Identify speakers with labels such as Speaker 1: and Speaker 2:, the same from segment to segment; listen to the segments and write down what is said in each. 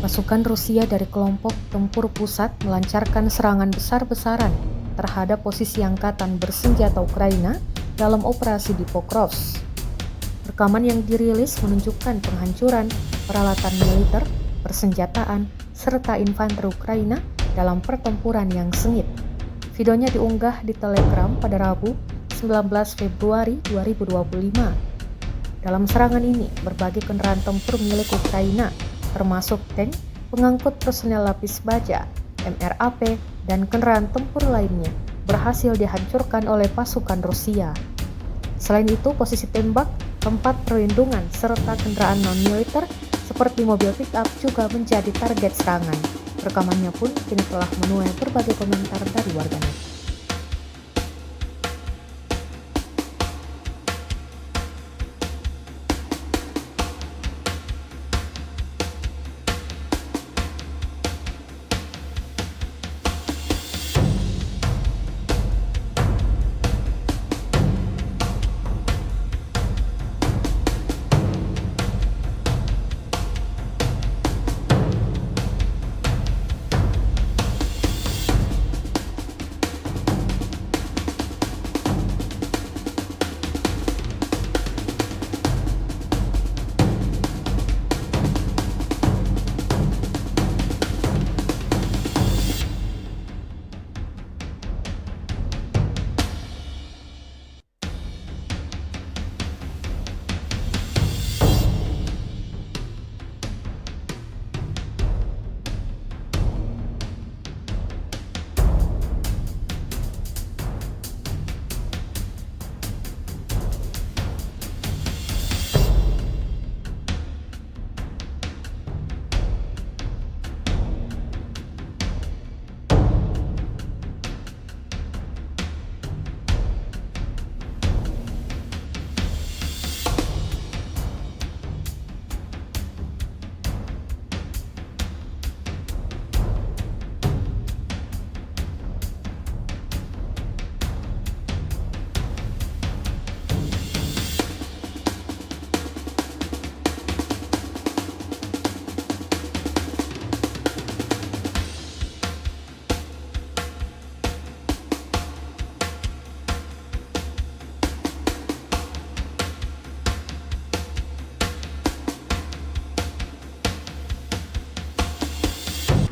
Speaker 1: Pasukan Rusia dari kelompok tempur pusat melancarkan serangan besar-besaran terhadap posisi angkatan bersenjata Ukraina dalam operasi di Pokrovsk. Rekaman yang dirilis menunjukkan penghancuran peralatan militer, persenjataan, serta infanteri Ukraina dalam pertempuran yang sengit. Videonya diunggah di Telegram pada Rabu, 19 Februari 2025. Dalam serangan ini, berbagai kendaraan tempur milik Ukraina, termasuk tank, pengangkut personel lapis baja, MRAP, dan kendaraan tempur lainnya, berhasil dihancurkan oleh pasukan Rusia. Selain itu, posisi tembak, tempat perlindungan, serta kendaraan non-militer seperti mobil pick-up juga menjadi target serangan. Rekamannya pun kini telah menuai berbagai komentar dari warganet.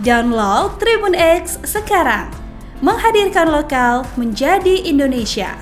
Speaker 2: Download Tribun X sekarang, menghadirkan lokal menjadi Indonesia.